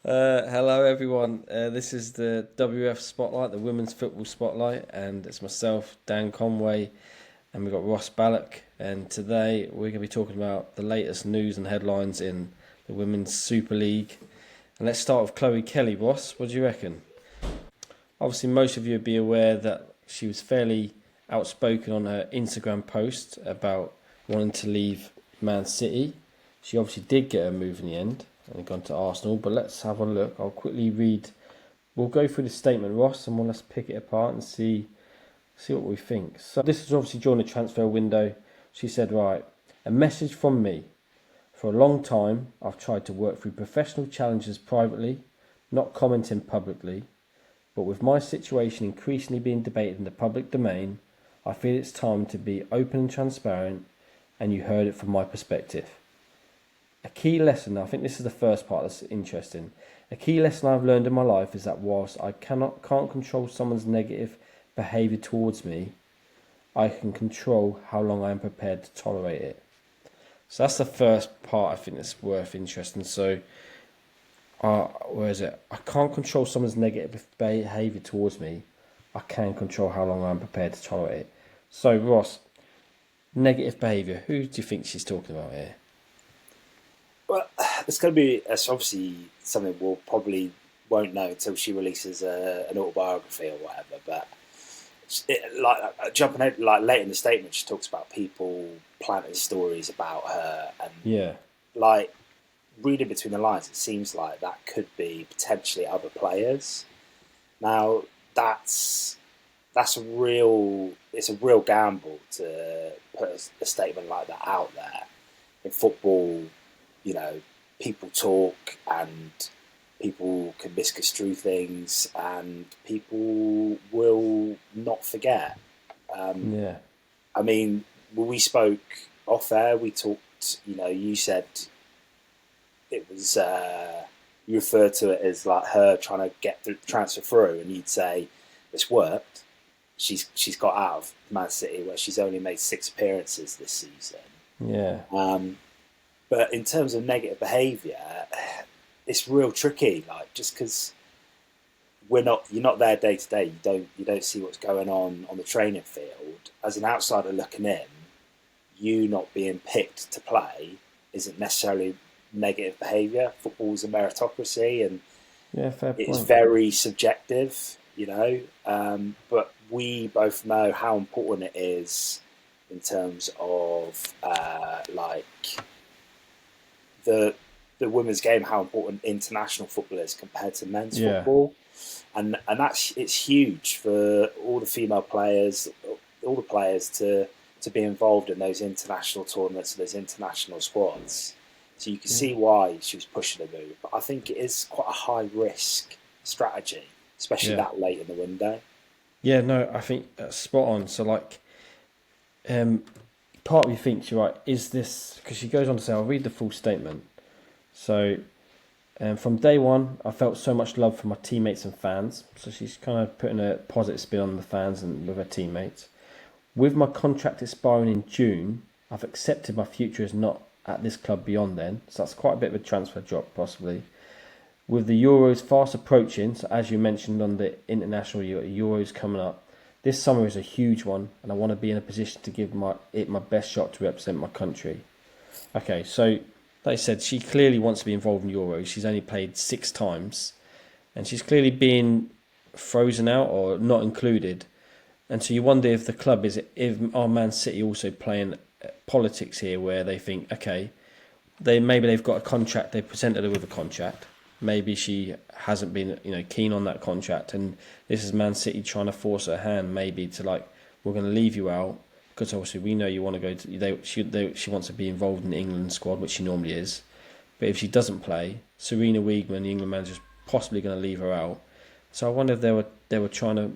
Hello everyone. This is the WF Spotlight, the Women's Football Spotlight, and it's myself, Dan Conway, and we've got Ross Ballock. And today we're going to be talking about the latest news and headlines in the Women's Super League. And let's start with Chloe Kelly. Ross, what do you reckon? Obviously, most of you would be aware that she was fairly outspoken on her Instagram post about wanting to leave Man City. She obviously did get a move in the end and gone to Arsenal, but let's have a look. I'll quickly read. We'll go through the statement, Ross, and let's pick it apart and see what we think. So this is obviously during the transfer window. She said, right, a message from me. For a long time, I've tried to work through professional challenges privately, not commenting publicly. But with my situation increasingly being debated in the public domain, I feel it's time to be open and transparent, and you heard it from my perspective. A key lesson, I think this is the first part that's interesting. A key lesson I've learned in my life is that whilst I can't control someone's negative behaviour towards me, I can control how long I am prepared to tolerate it. So that's the first part I think that's worth interesting. So, where is it? I can't control someone's negative behaviour towards me. I can control how long I'm prepared to tolerate it. So, Ross, negative behaviour. Who do you think she's talking about here? Well, it's obviously something we'll probably won't know until she releases an autobiography or whatever. But jumping out, like late in the statement, she talks about people planting stories about her, and Yeah, like reading between the lines, it seems like that could be potentially other players. Now that's it's a real gamble to put a statement like that out there. In football, people talk and people can misconstrue things and people will not forget. Um, yeah, I mean, when we spoke off air, we talked, you said it was, you referred to it as like her trying to get the transfer through, and you'd say it's worked. She's got out of Man City where she's only made 6 appearances this season. yeah, Um, But in terms of negative behaviour, it's real tricky. Like just because you're not there day to day. You don't see what's going on the training field. As an outsider looking in, you not being picked to play isn't necessarily negative behaviour. Football's a meritocracy, and yeah. Fair it's point. very subjective. But we both know how important it is in terms of the the women's game, how important international football is compared to men's Yeah, football, and it's huge for all the female players, all the players to be involved in those international tournaments, those international squads. So you can yeah, see why she was pushing the move. But I think it is quite a high risk strategy, especially yeah, that late in the window. yeah. No, I think that's spot on. So, like, um, part of you thinks you're right. Is this because she goes on to say? I'll read the full statement. So, from day one, I felt so much love from my teammates and fans. So she's kind of putting a positive spin on the fans and with her teammates. With my contract expiring in June, I've accepted my future is not at this club beyond then. So that's quite a bit of a transfer drop, possibly. With the Euros fast approaching, so as you mentioned on the international Euros coming up, this summer is a huge one, and I want to be in a position to give my best shot to represent my country. Okay, so like I said, she clearly wants to be involved in Euros. She's only played 6 times, and she's clearly being frozen out or not included. And so you wonder if the club if our Man City also playing politics here, where they think, okay, maybe they've got a contract, they presented her with a contract. Maybe she hasn't been, keen on that contract, and this is Man City trying to force her hand, maybe to like, we're going to leave you out because obviously we know you want to go to. She wants to be involved in the England squad, which she normally is. But if she doesn't play, Serena Wiegman, the England manager, is possibly going to leave her out. So I wonder if they were trying to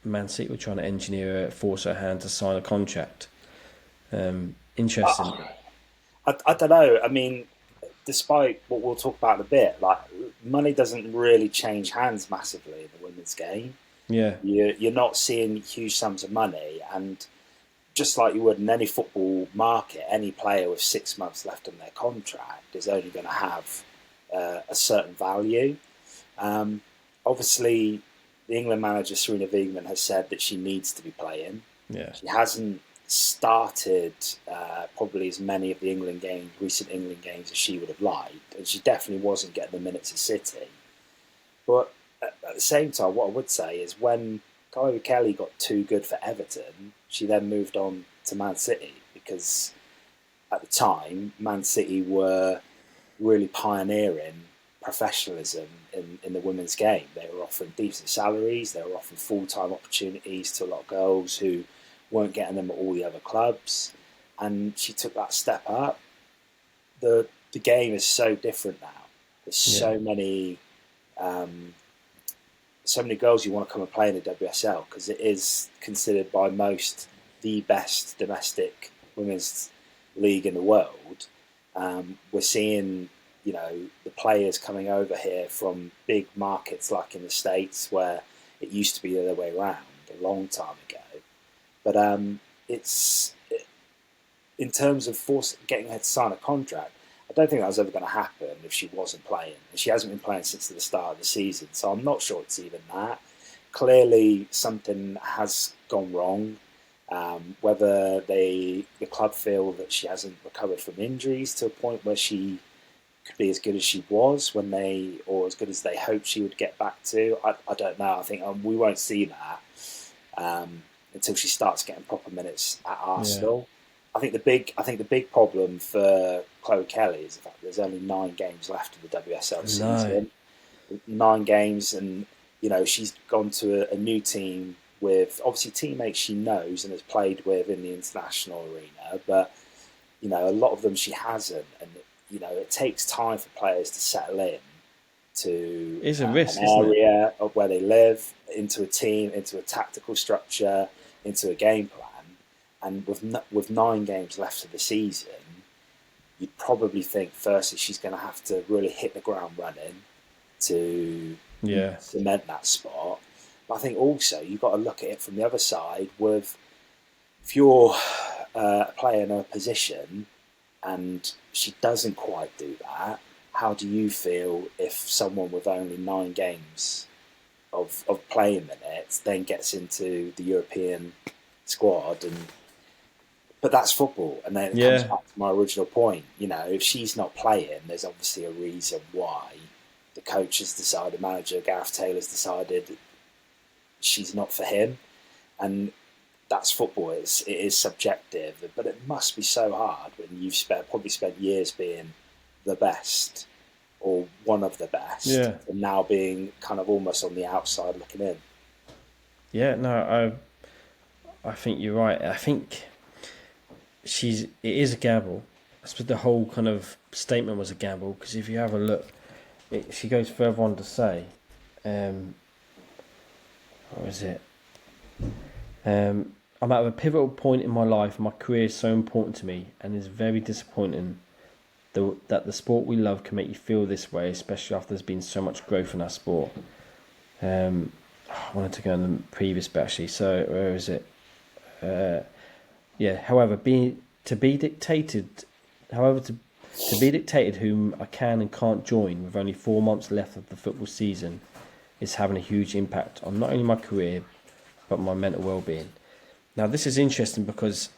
Man City were trying to engineer her, force her hand to sign a contract. Interesting. I don't know. I mean, despite what we'll talk about in a bit, like money doesn't really change hands massively in the women's game. Yeah, You're not seeing huge sums of money, and just like you would in any football market, any player with 6 months left on their contract is only going to have a certain value. Um, Obviously, the England manager Serena Wiegman has said that she needs to be playing. Yeah. She hasn't started probably as many of the recent England games, as she would have liked, and she definitely wasn't getting the minutes at City. But at the same time, what I would say is when Chloe Kelly got too good for Everton, she then moved on to Man City because at the time, Man City were really pioneering professionalism in the women's game. They were offering decent salaries, they were offering full-time opportunities to a lot of girls who weren't getting them at all the other clubs. And she took that step up. The game is so different now. There's Yeah. um, so many girls who want to come and play in the WSL because it is considered by most the best domestic women's league in the world. We're seeing, the players coming over here from big markets like in the States where it used to be the other way around a long time ago. But it's in terms of getting her to sign a contract. I don't think that was ever going to happen if she wasn't playing. And she hasn't been playing since the start of the season, so I'm not sure it's even that. Clearly, something has gone wrong. Whether the club feel that she hasn't recovered from injuries to a point where she could be as good as she was or as good as they hoped she would get back to, I don't know. I think we won't see that until she starts getting proper minutes at Arsenal. I think the big problem for Chloe Kelly is the fact there's only 9 games left of the WSL season. 9 games, and she's gone to a new team with obviously teammates she knows and has played with in the international arena, but a lot of them she hasn't, and it takes time for players to settle in to It's a risk, an isn't it? area of where they live, into a team, into a tactical structure, into a game plan. And with 9 games left of the season, you'd probably think firstly she's going to have to really hit the ground running to cement that spot. But I think also you've got to look at it from the other side. If you're a player in her position and she doesn't quite do that, how do you feel if someone with only 9 games of playing minutes then gets into the European squad? But that's football, and then it comes back to my original point. If she's not playing, there's obviously a reason why the coach has decided, manager Gareth Taylor's decided she's not for him, and that's football. It is subjective, but it must be so hard when you've probably spent years being the best or one of the best, and now being kind of almost on the outside looking in. Yeah, no, I think you're right. I think it is a gamble. I suppose the whole kind of statement was a gamble because if you have a look, she goes further on to say, what was it? I'm at a pivotal point in my life. My career is so important to me, and it's very disappointing that the sport we love can make you feel this way, especially after there's been so much growth in our sport. I wanted to go on the previous bit actually. So where is it? However, to be dictated whom I can and can't join with only 4 months left of the football season is having a huge impact on not only my career but my mental well-being. Now this is interesting because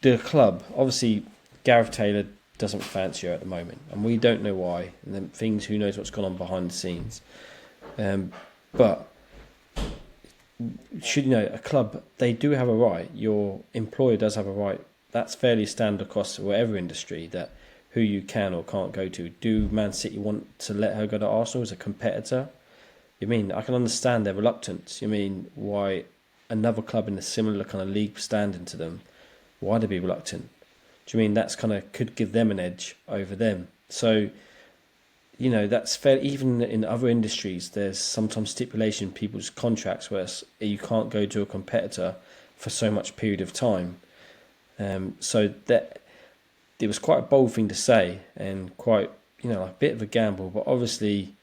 the club, obviously Gareth Taylor doesn't fancy her at the moment, and we don't know why, and then who knows what's gone on behind the scenes. But a club, they do have a right, your employer does have a right, that's fairly standard across whatever industry, that who you can or can't go to. Do Man City want to let her go to Arsenal as a competitor? I can understand their reluctance. Why another club in a similar kind of league standing to them, why they be reluctant? Do you mean that's kind of could give them an edge over them? So, that's fair. Even in other industries, there's sometimes stipulation in people's contracts where you can't go to a competitor for so much period of time. So that it was quite a bold thing to say and quite, a bit of a gamble. But obviously,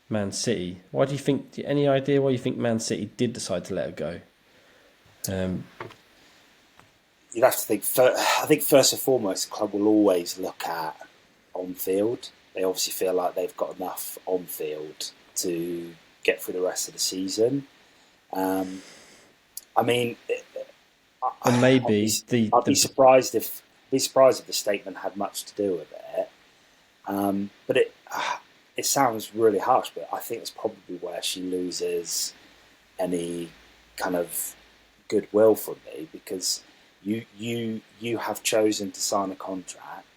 Man City. Why do you think? Any idea why you think Man City did decide to let her go? You'd have to think. I think first and foremost, the club will always look at on field. They obviously feel like they've got enough on field to get through the rest of the season. I mean, And maybe I'd be the surprised if the statement had much to do with it. But it sounds really harsh, but I think it's probably where she loses any kind of goodwill from me, because you have chosen to sign a contract.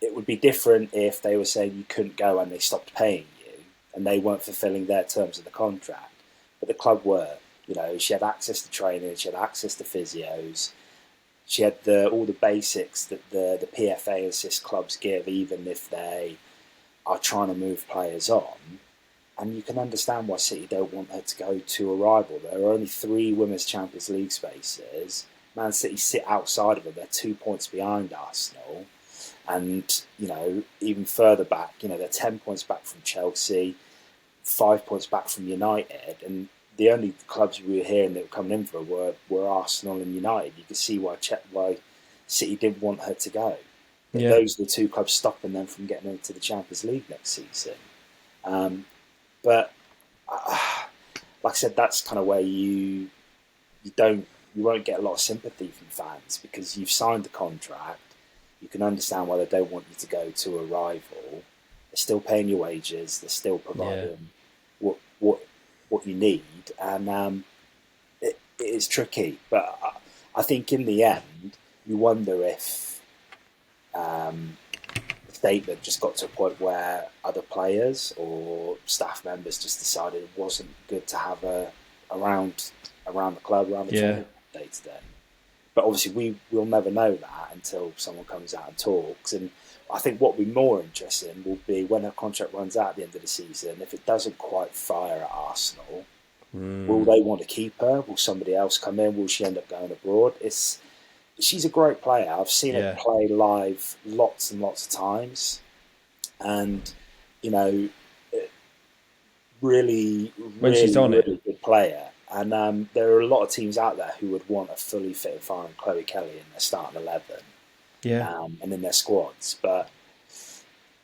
It would be different if they were saying you couldn't go and they stopped paying you and they weren't fulfilling their terms of the contract. But the club were. She had access to training, she had access to physios, she had all the basics that the PFA assist clubs give, even if they are trying to move players on. And you can understand why City don't want her to go to a rival. There are only 3 Women's Champions League spaces. Man City sit outside of it. They're 2 points behind Arsenal. And, even further back, they're 10 points back from Chelsea, 5 points back from United. And the only clubs we were hearing that were coming in for were Arsenal and United. You could see why City didn't want her to go. But those are the 2 clubs stopping them from getting into the Champions League next season. But like I said, that's kind of where you won't get a lot of sympathy from fans, because you've signed the contract. You can understand why they don't want you to go to a rival. They're still paying your wages. They're still providing what you need, and it is tricky. But I think in the end, you wonder if the statement just got to a point where other players or staff members just decided it wasn't good to have around the club, around the training day to day. But obviously, we'll never know that until someone comes out and talks. And I think what will be more interesting will be when her contract runs out at the end of the season. If it doesn't quite fire at Arsenal, will they want to keep her? Will somebody else come in? Will she end up going abroad? She's a great player. I've seen her play live lots and lots of times, and really, when she's on really good player. And there are a lot of teams out there who would want a fully fit and firing Chloe Kelly in their starting 11, and in their squads. But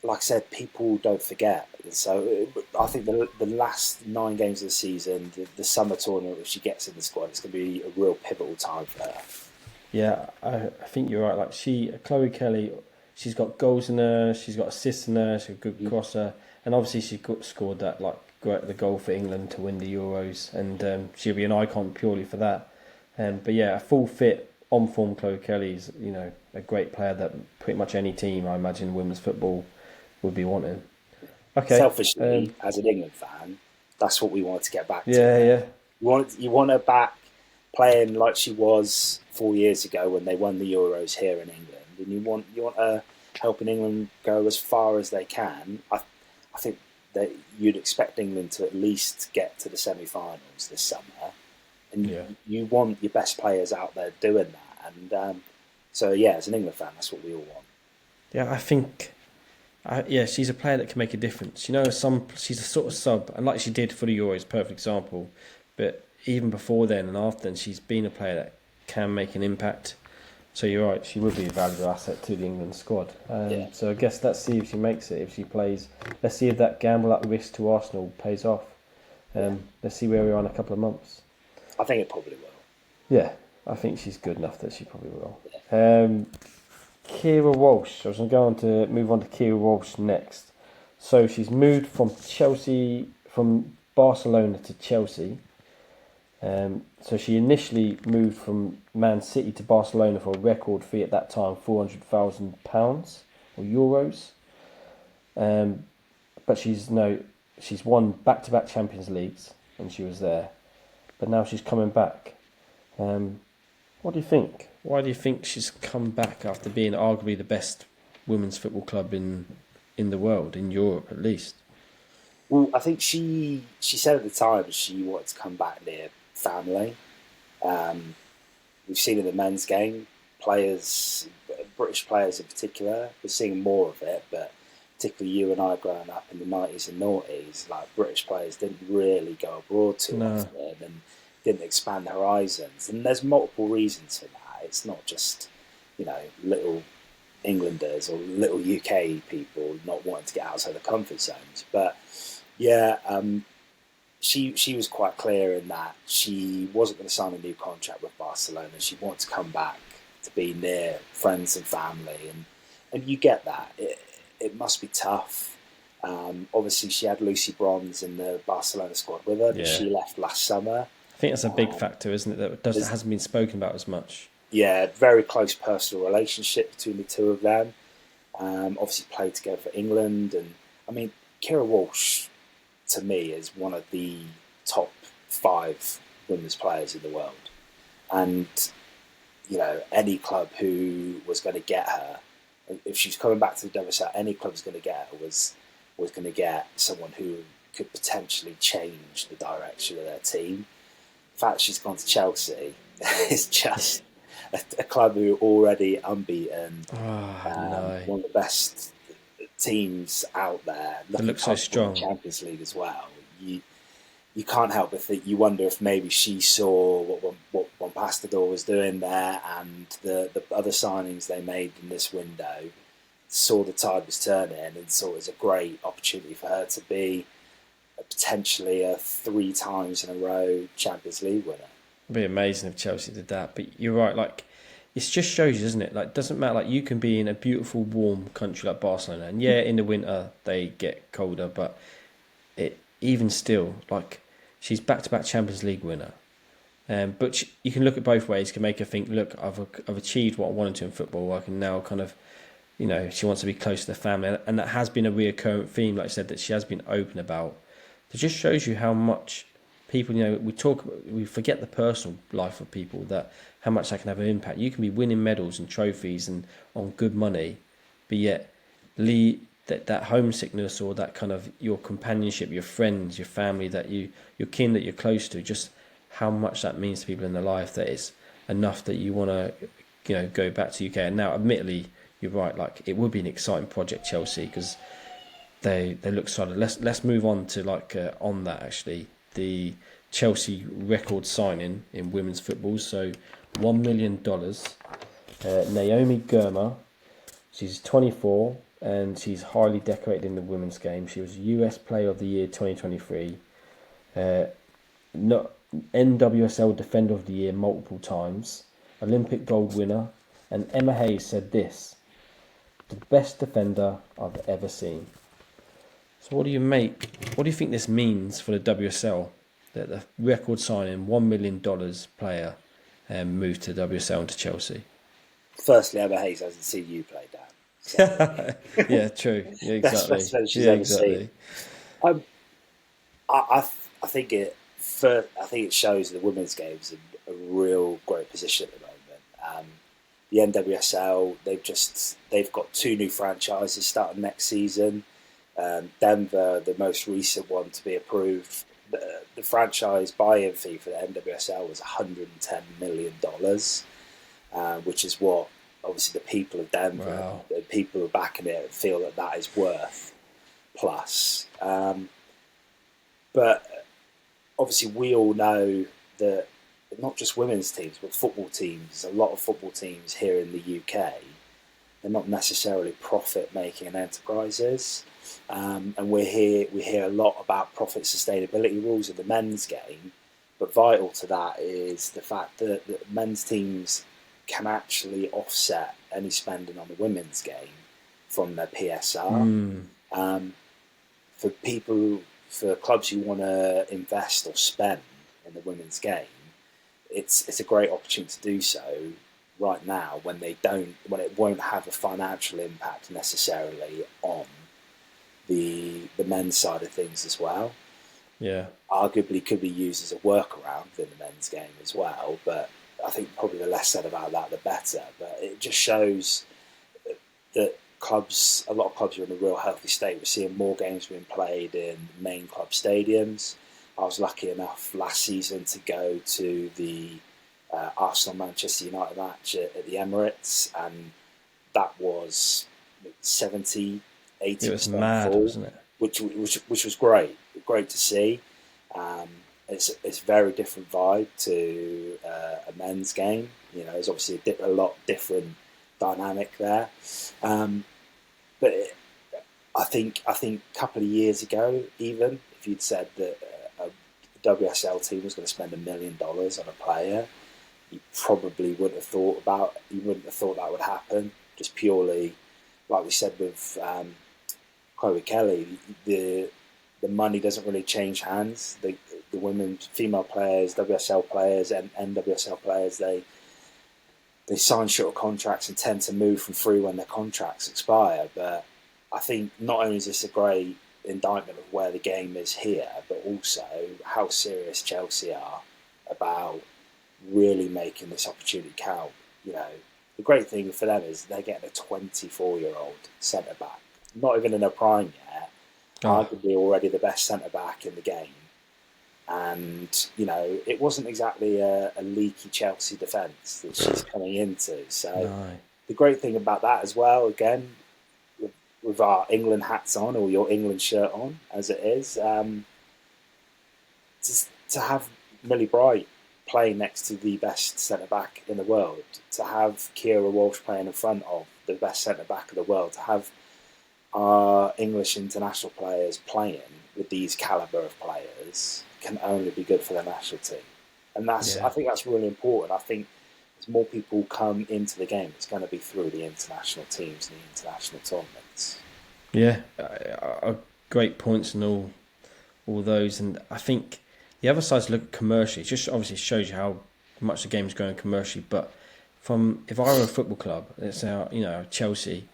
like I said, people don't forget. So I think the last 9 games of the season, the summer tournament, if she gets in the squad, it's going to be a real pivotal time for her. Yeah, I think you're right. Like Chloe Kelly, she's got goals in her, she's got assists in her, she's a good crosser, and obviously she scored that the goal for England to win the Euros, and she'll be an icon purely for that. But yeah, a full fit, on form Chloe Kelly is a great player that pretty much any team, I imagine, women's football would be wanting. Okay. Selfishly, as an England fan, that's what we want to get back to. Yeah. You want her back playing like she was 4 years ago when they won the Euros here in England, and you want her helping England go as far as they can. I think that you'd expect England to at least get to the semi-finals this summer, and you want your best players out there doing that. And so, as an England fan, that's what we all want. Yeah, I think. She's a player that can make a difference. She's a sort of sub, and like she did for the Euros, perfect example. But even before then and after then, she's been a player that can make an impact. So you're right, she would be a valuable asset to the England squad. So I guess let's see if she makes it, if she plays. Let's see if that gamble at risk to Arsenal pays off. Let's see where we are in a couple of months. I think it probably will. Yeah, I think she's good enough that she probably will. Keira Walsh. I was going to move on to Keira Walsh next. So she's moved from Barcelona to Chelsea. So she initially moved from Man City to Barcelona for a record fee at that time, £400,000 or euros. But she's won back-to-back Champions Leagues when she was there. But now she's coming back. What do you think? Why do you think she's come back after being arguably the best women's football club in the world, in Europe at least? Well, I think she said at the time she wanted to come back near family. We've seen in the men's game, British players in particular, we're seeing more of it, but particularly you and I growing up in the 90s and noughties, like British players didn't really go abroad too often and didn't expand horizons. And there's multiple reasons for that. It's not just, little Englanders or little UK people not wanting to get outside the comfort zones. But Yeah, she was quite clear in that she wasn't going to sign a new contract with Barcelona. She wanted to come back to be near friends and family, and you get that. It must be tough. Obviously, she had Lucy Bronze in the Barcelona squad with her, but Yeah, she left last summer. I think that's a big factor, isn't it? That There's hasn't been spoken about as much. Yeah, very close personal relationship between the two of them. Obviously, played together for England, and I mean, Keira Walsh to me is one of the top five women's players in the world. And, any club who was going to get her, if she's coming back to the WSL, any club was going to get her was going to get someone who could potentially change the direction of their team. The fact she's gone to Chelsea is just a club who are already unbeaten, Oh no, one of the best teams out there, it looking looks so comfortable in the strong. Champions League as well. You can't help but think. You wonder if maybe she saw what Van Pastador was doing there, and the other signings they made in this window, saw the tide was turning, and saw it was a great opportunity for her to be potentially a 3 times in a row Champions League winner. It'd be amazing if Chelsea did that. But you're right, like it just shows you, doesn't it? Like, it doesn't matter. Like, you can be in a beautiful, warm country like Barcelona, and yeah, in the winter they get colder, but it even still, like, she's back-to-back Champions League winner. But you can look at both ways. Can make her think, look, I've achieved what I wanted to in football. I can now kind of, she wants to be close to the family, and that has been a recurrent theme. Like I said, that she has been open about. It just shows you how much people, we forget the personal life of people, that how much that can have an impact. You can be winning medals and trophies and on good money, but yet that homesickness, or that kind of your companionship, your friends, your family, your kin that you're close to, just how much that means to people in their life, that it's enough that you want to go back to UK. And now, admittedly, you're right, like it would be an exciting project, Chelsea, because they look solid. Let's move on to on that, actually, the Chelsea record signing in women's football. So $1 million. Naomi Girma, she's 24 and she's highly decorated in the women's game. She was US Player of the Year 2023, not NWSL Defender of the Year multiple times, Olympic gold winner, and Emma Hayes said this: "The best defender I've ever seen." So what do you think this means for the WSL? That the record signing $1 million player moved to WSL and to Chelsea. Firstly, Emma Hayes hasn't seen you play, Dan. So Yeah, true. Yeah, best exactly. defender she's Yeah, ever seen. exactly. Um, I think it shows the women's game's in a real great position at the moment. The NWSL, they've got 2 new franchises starting next season. Denver, the most recent one to be approved. The franchise buy-in fee for the NWSL was $110 million, which is what obviously the people of Denver, Wow. the people who are backing it, feel that is worth plus. But obviously, we all know that not just women's teams, but football teams, a lot of football teams here in the UK, they're not necessarily profit-making enterprises. And we hear a lot about profit sustainability rules in the men's game, but vital to that is the fact that men's teams can actually offset any spending on the women's game from their PSR. For clubs who want to invest or spend in the women's game, it's a great opportunity to do so right now when it won't have a financial impact necessarily on the men's side of things as well. Yeah. Arguably could be used as a workaround in the men's game as well, but I think probably the less said about that, the better. But it just shows that a lot of clubs are in a real healthy state. We're seeing more games being played in main club stadiums. I was lucky enough last season to go to the Arsenal-Manchester United match at the Emirates, and that was 70, It was 80% mad, full, wasn't it? which was great to see. It's a very different vibe to a men's game. There's obviously a lot different dynamic there. But I think a couple of years ago, even if you'd said that a WSL team was going to spend $1 million on a player, you wouldn't have thought that would happen. Just purely, like we said with Chloe Kelly, the money doesn't really change hands. The women, female players, WSL players, and NWSL players, they sign short contracts and tend to move from free when their contracts expire. But I think not only is this a great indictment of where the game is here, but also how serious Chelsea are about really making this opportunity count. The great thing for them is they're getting a 24-year-old centre back, not even in her prime yet, arguably already the best centre back in the game. And it wasn't exactly a leaky Chelsea defence that she's coming into. So the great thing about that as well, again, with our England hats on, or your England shirt on, as it is, just to have Millie Bright playing next to the best centre back in the world, to have Keira Walsh playing in front of the best centre back of the world, to have our English international players playing with these calibre of players, can only be good for the national team. And I think that's really important. I think as more people come into the game, it's going to be through the international teams and the international tournaments. Yeah, great points and all those. And I think the other side to look at commercially, it just obviously shows you how much the game's going commercially. But if I were a football club, let's say Chelsea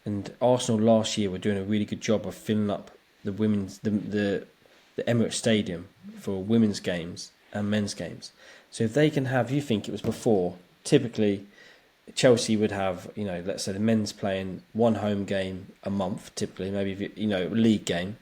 and Arsenal last year were doing a really good job of filling up the Emirates Stadium for women's games and men's games. So if they can have, you think it was before, typically Chelsea would have, let's say the men's playing one home game a month, typically, maybe, a league game.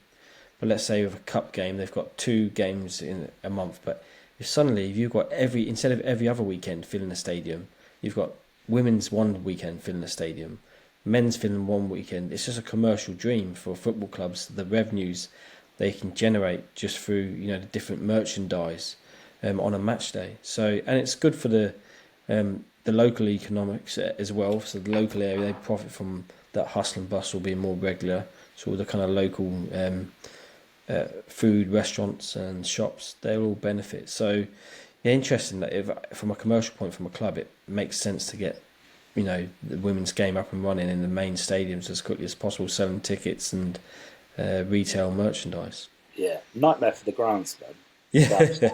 But let's say with a cup game, they've got 2 games in a month. But if you've got instead of every other weekend filling the stadium, you've got women's one weekend filling the stadium, men's filling one weekend. It's just a commercial dream for football clubs, the revenues they can generate just through the different merchandise on a match day. So, and it's good for the local economics as well. So the local area, they profit from that hustle and bustle being more regular. So all the kind of local food restaurants and shops, they all benefit. So yeah, interesting that if from a commercial point from a club, it makes sense to get the women's game up and running in the main stadiums as quickly as possible, selling tickets and retail merchandise. Yeah, nightmare for the groundsman. Yeah,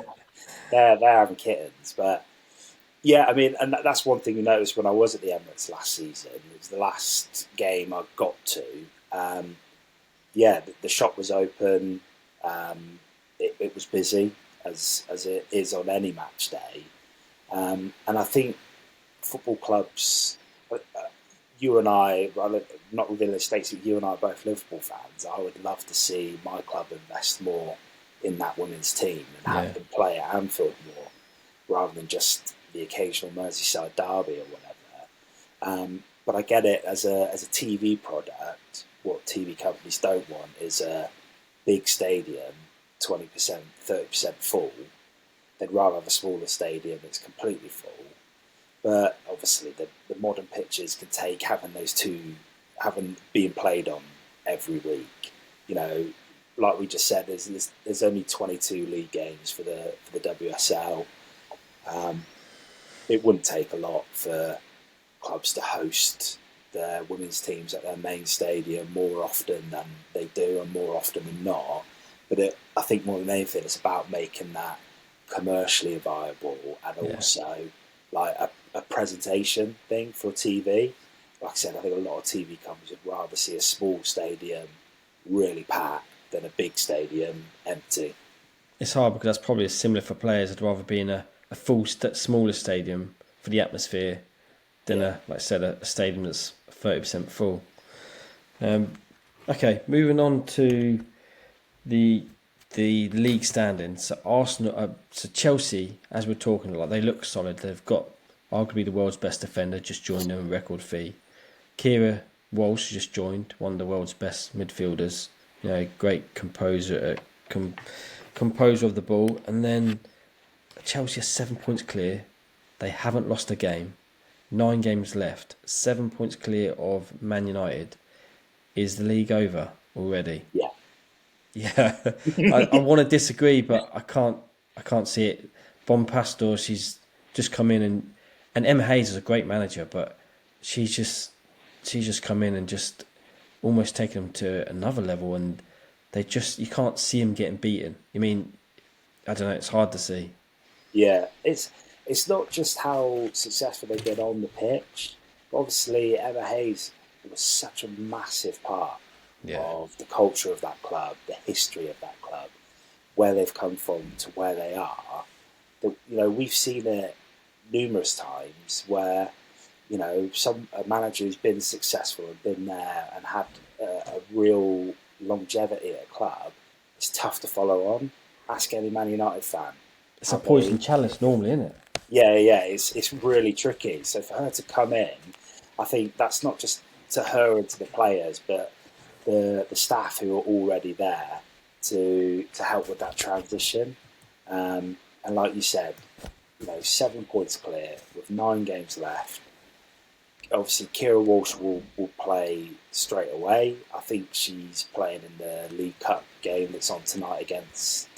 they're having kittens, but yeah, I mean, and that's one thing you noticed when I was at the Emirates last season. It was the last game I got to. The shop was open. It was busy as it is on any match day, and I think football clubs. You and I, not within the States, but you and I are both Liverpool fans. I would love to see my club invest more in that women's team and have them play at Anfield more, rather than just the occasional Merseyside derby or whatever. But I get it as a TV product. What TV companies don't want is a big stadium, 20%, 30% full. They'd rather have a smaller stadium that's completely full. But obviously, the modern pitches can take having being played on every week. Like we just said, there's only 22 league games for the WSL. It wouldn't take a lot for clubs to host their women's teams at their main stadium more often than they do, and more often than not. But I think more than anything, it's about making that commercially viable and also like a presentation thing for TV. Like I said, I think a lot of TV companies would rather see a small stadium really packed than a big stadium empty. It's hard because that's probably similar for players. I'd rather be in a full smaller stadium for the atmosphere than like I said, a stadium that's 30% full. Okay, moving on to the league standings. So Arsenal, Chelsea, as we're talking about, they look solid. They've got arguably the world's best defender, just joined them in record fee. Keira Walsh just joined, one of the world's best midfielders. Great composer of the ball. And then Chelsea are 7 points clear. They haven't lost a game. 9 games left. 7 points clear of Man United. Is the league over already? Yeah. Yeah, I want to disagree, but I can't. I can't see it. Bon Pastor, she's just come in and Emma Hayes is a great manager, but she's just come in and just almost taken them to another level, and you can't see them getting beaten. I mean, I don't know. It's hard to see. Yeah, it's not just how successful they've been on the pitch. But obviously, Emma Hayes was such a massive part Yeah, of the culture of that club, the history of that club, where they've come from to where they are. That, we've seen it numerous times where some a manager who's been successful and been there and had a real longevity at a club. It's tough to follow on. Ask any Man United fan it's a how they. poison chalice normally, isn't it? Yeah, yeah, it's really tricky. So for her to come in, I think that's not just to her and to the players, but the staff who are already there to help with that transition. And like you said, 7 points clear with 9 games left. Obviously, Keira Walsh will play straight away. I think she's playing in the League Cup game that's on tonight against.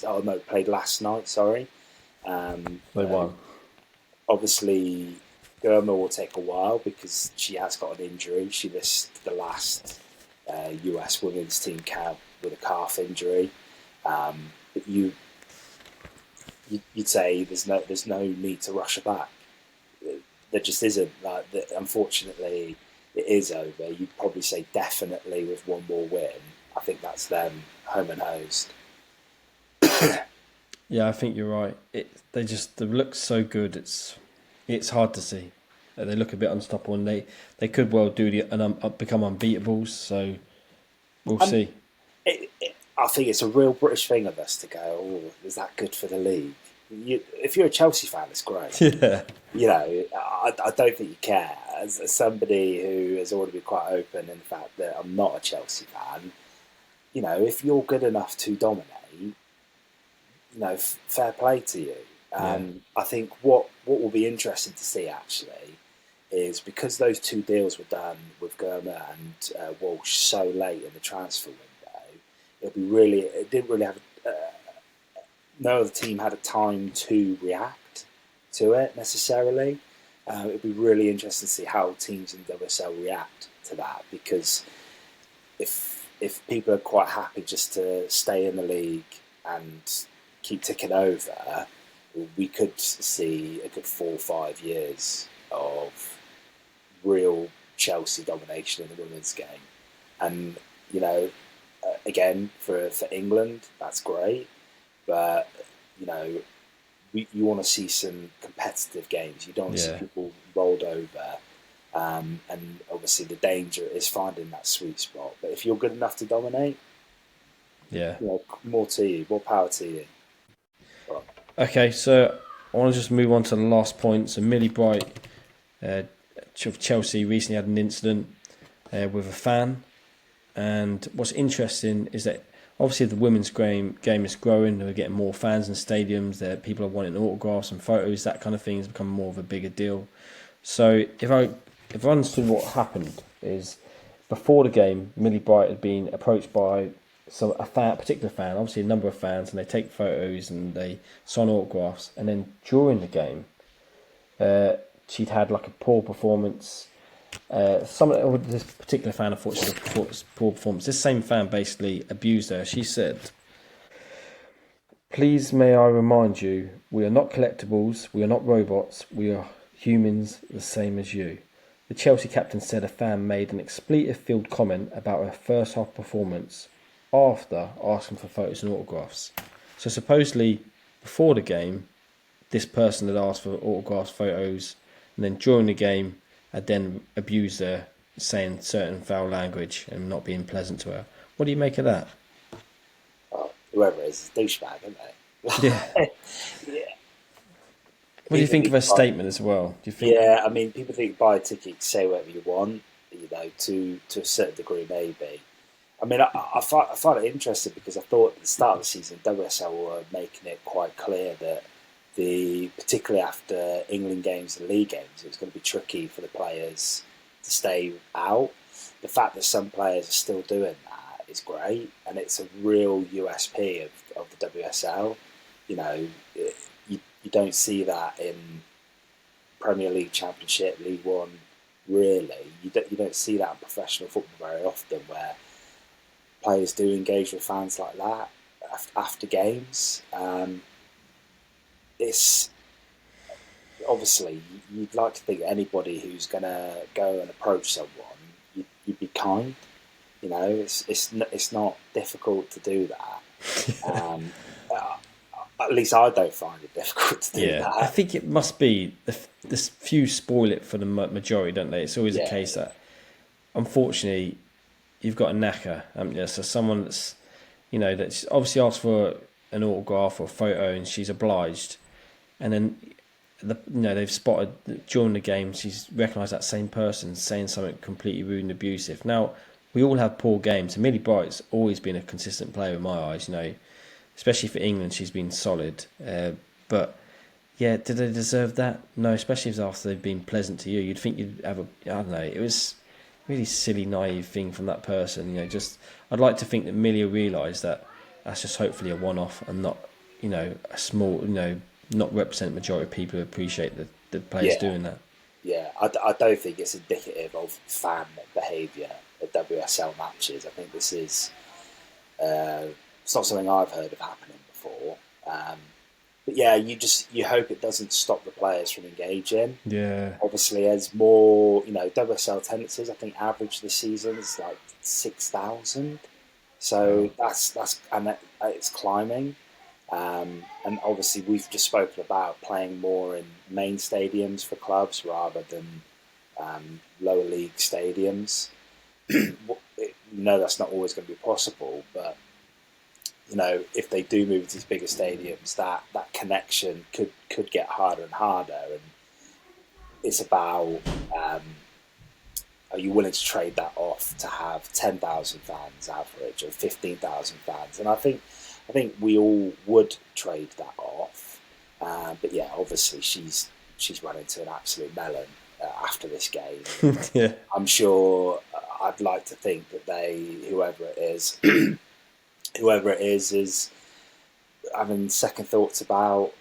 Oh no, played last night. Sorry. They won. Obviously, Girma will take a while because she has got an injury. She missed the last US women's team camp with a calf injury. But you'd say there's no need to rush her back. There just isn't. Unfortunately, it is over. You'd probably say definitely with one more win. I think that's them home and hosed. Yeah, I think you're right. They look so good. It's hard to see. They look a bit unstoppable, and they could well become unbeatables. So we'll And see. I think it's a real British thing of us to go, oh, is that good for the league? If you're a Chelsea fan, it's great. Yeah, I don't think you care. As somebody who has already been quite open in the fact that I'm not a Chelsea fan, if you're good enough to dominate, fair play to you. yeah, I think what will be interesting to see actually is because those two deals were done with Girma and Walsh so late in the transfer window, it didn't really have no other team had a time to react to it necessarily. It'd be really interesting to see how teams in WSL react to that because if people are quite happy just to stay in the league and keep ticking over, we could see a good 4 or 5 years of real Chelsea domination in the women's game. And again for England, that's great, but you want to see some competitive games. You don't want to see yeah, people rolled over. And obviously, the danger is finding that sweet spot. But if you're good enough to dominate, yeah. more to you, more power to you. But, Okay, so I want to just move on to the last point. So Millie Bright of Chelsea recently had an incident with a fan, and what's interesting is that obviously the women's game is growing. We're getting more fans in stadiums. That people are wanting autographs and photos. That kind of thing has become more of a bigger deal. So if I understood what happened is before the game, Millie Bright had been approached by a particular fan, obviously a number of fans, and they take photos and they sign autographs. And then during the game, she'd had like a poor performance. This particular fan, unfortunately, poor performance. This same fan basically abused her. She said, "Please, may I remind you, we are not collectibles. We are not robots. We are humans, the same as you." The Chelsea captain said a fan made an expletive-filled comment about her first half performance after asking for photos and autographs. So supposedly, before the game, this person had asked for autographs, photos, and then during the game had then abused her, saying certain foul language and not being pleasant to her. What do you make of that? whoever it is, douchebag, isn't Yeah. it? Yeah. What do you People think of think her statement as well? Do you think? Yeah, I mean, people think buy a ticket, say whatever you want, to a certain degree, maybe. I mean, I find it interesting because I thought at the start of the season, WSL were making it quite clear that particularly after England games and league games, it was going to be tricky for the players to stay out. The fact that some players are still doing that is great, and it's a real USP of the WSL. You know, you don't see that in Premier League, Championship, League One. Really, you don't see that in professional football very often, where players do engage with fans like that after games. It's obviously you'd like to think anybody who's going to go and approach someone, you'd be kind. You know, it's not difficult to do that. At least I don't find it difficult to do that. I think it must be the few spoil it for the majority, don't they? It's always a case that, unfortunately, you've got a knacker, haven't you? So someone that's, that's obviously asked for an autograph or a photo, and she's obliged, and then they've spotted during the game she's recognised that same person saying something completely rude and abusive. Now, we all have poor games, and Millie Bright's always been a consistent player in my eyes. Especially for England, she's been solid. But yeah, did they deserve that? No, especially after they've been pleasant to you. You'd think you'd have I don't know. It was a really silly, naive thing from that person. I'd like to think that Millie realised that that's just hopefully a one-off and not, a small, not represent majority of people who appreciate the players doing that. Yeah, I don't think it's indicative of fan behaviour at WSL matches. I think this is. It's not something I've heard of happening before. But yeah, you hope it doesn't stop the players from engaging. Yeah. Obviously, as more, WSL attendances, I think average this season is like 6,000. So that's and it's climbing. And obviously, we've just spoken about playing more in main stadiums for clubs rather than lower league stadiums. That's not always going to be possible, but if they do move to these bigger stadiums, that connection could get harder and harder. And it's about are you willing to trade that off to have 10,000 fans average or 15,000 fans? And I think we all would trade that off. But yeah, obviously she's run into an absolute melon after this game. Yeah. I'm sure I'd like to think that whoever it is having second thoughts about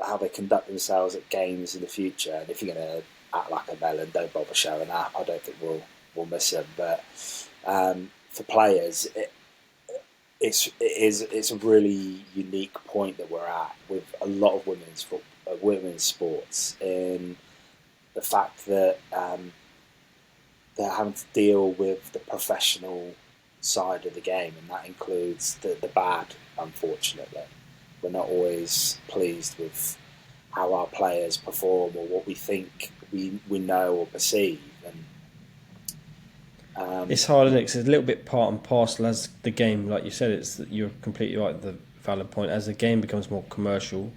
how they conduct themselves at games in the future. And if you're going to act like a melon, don't bother showing up. I don't think we'll miss them. But for players, it's a really unique point that we're at with a lot of women's sports, in the fact that they're having to deal with the professional side of the game, and that includes the bad. Unfortunately, we're not always pleased with how our players perform or what we think we know or perceive. And it's hard, isn't it? 'Cause it's a little bit part and parcel as the game, like you said. You're completely right. The valid point. As the game becomes more commercial,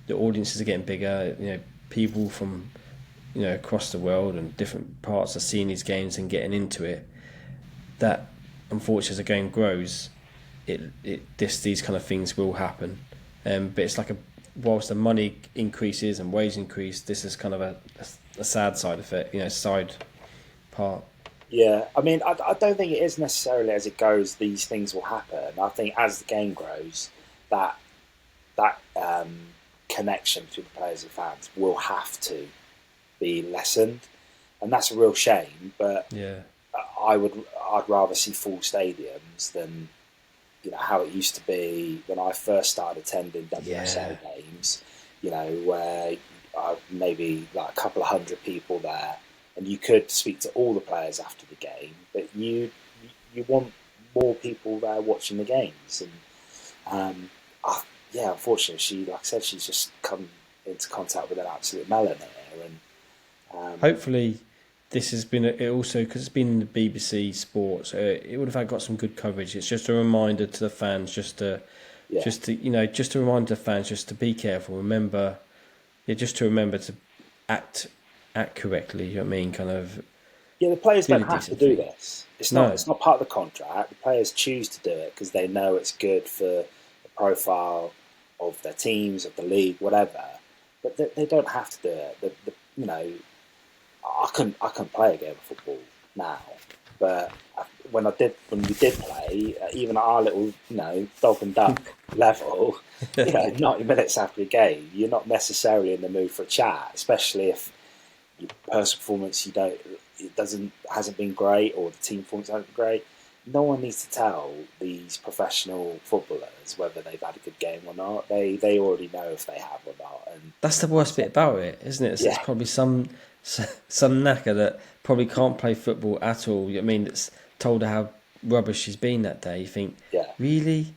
the audiences are getting bigger. People from across the world and different parts are seeing these games and getting into it. That, unfortunately, as the game grows, these kind of things will happen. But it's like whilst the money increases and wage increase, this is kind of a sad side effect, side part. Yeah, I mean, I don't think it is necessarily as it goes. These things will happen. I think as the game grows, that connection between the players and fans will have to be lessened, and that's a real shame. But yeah, I'd rather see full stadiums than how it used to be when I first started attending WSL games. Where maybe like a couple of hundred people there, and you could speak to all the players after the game, but you want more people there watching the games. And unfortunately, like I said, she's just come into contact with an absolute melon here. And hopefully, this has been also, because it's been in the BBC Sports. It would have got some good coverage. It's just a reminder to the fans, just a reminder to fans just to be careful. Remember to act correctly. You know what I mean? Kind of. Yeah, the players really don't have to do this. It's not part of the contract. The players choose to do it because they know it's good for the profile of their teams, of the league, whatever. But they don't have to do it. I couldn't play a game of football now, but when we did play, even at our little, dog and duck level, 90 minutes after a game, you're not necessarily in the mood for a chat, especially if your personal performance hasn't been great, or the team performance hasn't been great. No one needs to tell these professional footballers whether they've had a good game or not. They already know if they have or not. And that's the worst bit about it, isn't it? It's probably some knacker that probably can't play football at all. I mean, it's told her how rubbish she's been that day. You think, really?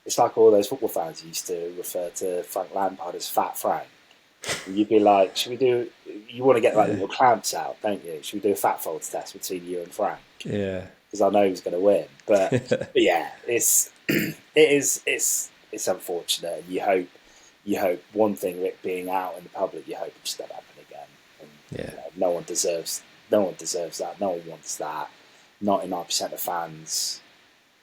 It's like all those football fans who used to refer to Frank Lampard as Fat Frank. And you'd be like, should we do? You want to get like little clamps out, don't you? Should we do a fat folds test between you and Frank? Yeah. Because I know he's going to win. But yeah, it's unfortunate. And you hope one thing, Rick being out in the public, you hope it just doesn't happen again. And, no one deserves that. No one wants that. 99% of fans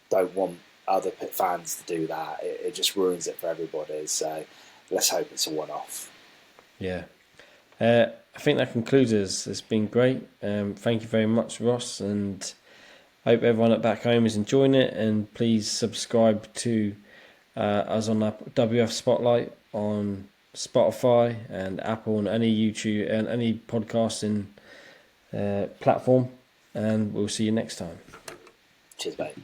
don't want other fans to do that. It just ruins it for everybody. So let's hope it's a one-off. Yeah. I think that concludes us. It's been great. Thank you very much, Ross, and I hope everyone at back home is enjoying it. And please subscribe to us on WF Spotlight on Spotify and Apple and any YouTube and any podcasting platform. And we'll see you next time. Cheers, mate.